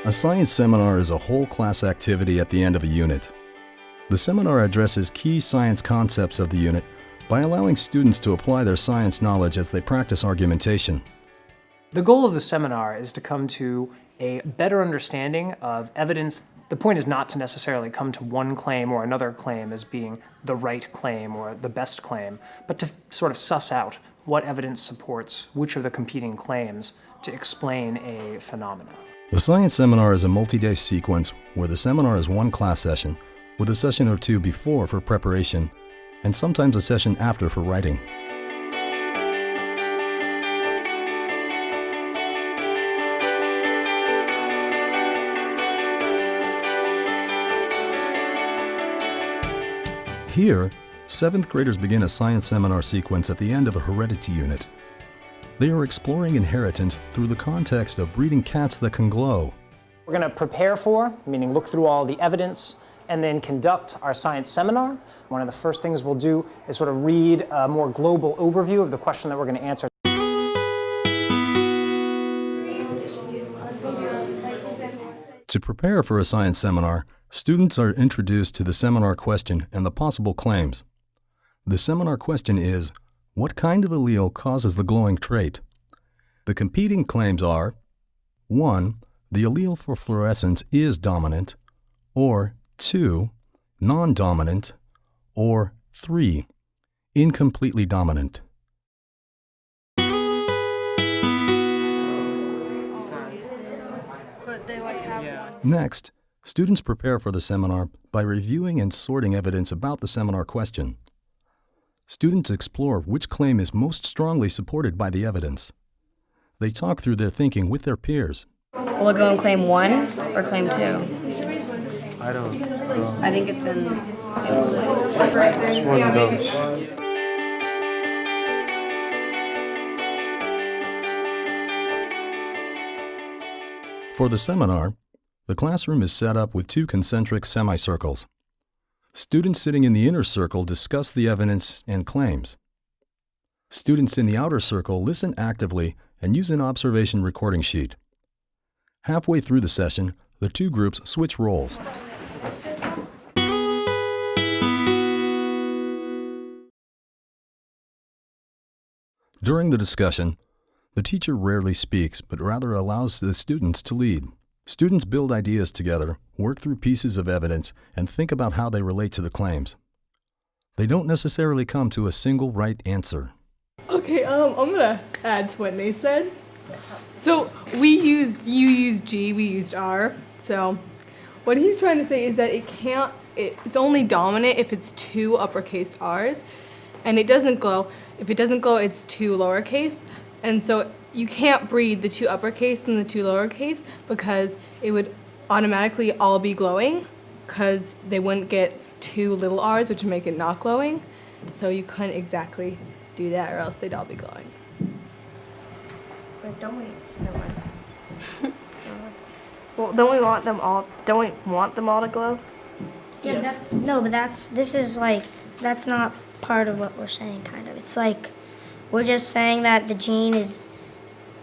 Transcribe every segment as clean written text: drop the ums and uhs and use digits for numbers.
A science seminar is a whole class activity at the end of a unit. The seminar addresses key science concepts of the unit by allowing students to apply their science knowledge as they practice argumentation. The goal of the seminar is to come to a better understanding of evidence. The point is not to necessarily come to one claim or another claim as being the right claim or the best claim, but to sort of suss out what evidence supports which of the competing claims to explain a phenomenon. The science seminar is a multi-day sequence where the seminar is one class session, with a session or two before for preparation, and sometimes a session after for writing. Here, 7th graders begin a science seminar sequence at the end of a heredity unit. They are exploring inheritance through the context of breeding cats that can glow. We're going to prepare for, meaning look through all the evidence, and then conduct our science seminar. One of the first things we'll do is sort of read a more global overview of the question that we're going to answer. To prepare for a science seminar, students are introduced to the seminar question and the possible claims. The seminar question is, what kind of allele causes the glowing trait? The competing claims are 1. The allele for fluorescence is dominant, or 2. Non-dominant, or 3. Incompletely dominant. Next, students prepare for the seminar by reviewing and sorting evidence about the seminar question. Students explore which claim is most strongly supported by the evidence. They talk through their thinking with their peers. Will it go in claim 1 or claim 2? I don't know. I think it's in... It's one of those. For the seminar, the classroom is set up with 2 concentric semicircles. Students sitting in the inner circle discuss the evidence and claims. Students in the outer circle listen actively and use an observation recording sheet. Halfway through the session, the 2 groups switch roles. During the discussion, the teacher rarely speaks, but rather allows the students to lead. Students build ideas together, work through pieces of evidence, and think about how they relate to the claims. They don't necessarily come to a single right answer. Okay, I'm gonna add to what Nate said. So you used G, we used R. So what he's trying to say is that it's only dominant if it's 2 uppercase R's, and it doesn't glow. If it doesn't glow, it's 2 lowercase, and so you can't breed the 2 uppercase and the 2 lowercase because it would automatically all be glowing because they wouldn't get 2 little r's, which would make it not glowing. So you couldn't exactly do that or else they'd all be glowing. But don't we? Never mind. Well, don't we want them all to glow? Yeah, Yes. but that's not part of what we're saying, kind of. It's like, we're just saying that the gene is,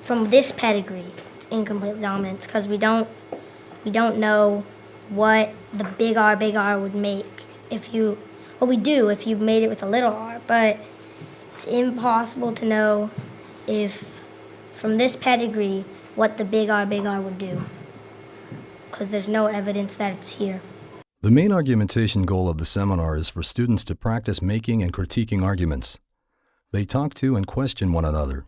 from this pedigree, it's incomplete dominance, because we don't know what the big R would make we do if you made it with a little r, but it's impossible to know if, from this pedigree, what the big R would do, because there's no evidence that it's here. The main argumentation goal of the seminar is for students to practice making and critiquing arguments. They talk to and question one another.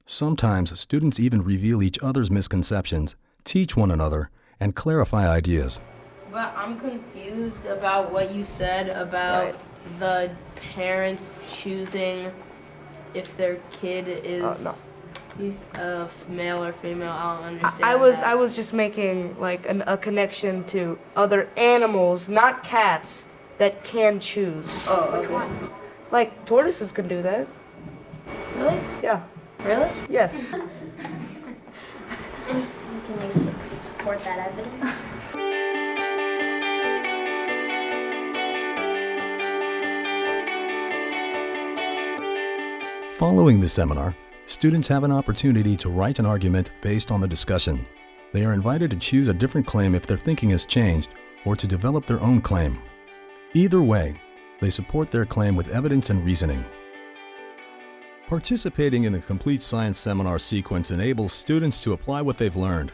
Sometimes students even reveal each other's misconceptions, teach one another, and clarify ideas. But I'm confused about what you said about the parents choosing if their kid is male or female. I don't understand. I was just making like a connection to other animals, not cats, that can choose. Oh, okay. Like tortoises can do that. Really? Yeah. Really? Yes. Can you support that evidence? Following the seminar, students have an opportunity to write an argument based on the discussion. They are invited to choose a different claim if their thinking has changed, or to develop their own claim. Either way, they support their claim with evidence and reasoning. Participating in the Complete Science Seminar sequence enables students to apply what they've learned.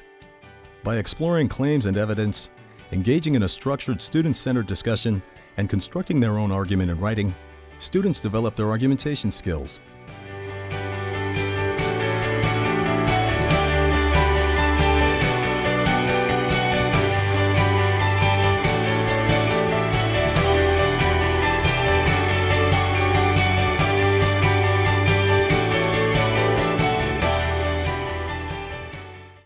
By exploring claims and evidence, engaging in a structured student-centered discussion, and constructing their own argument in writing, students develop their argumentation skills.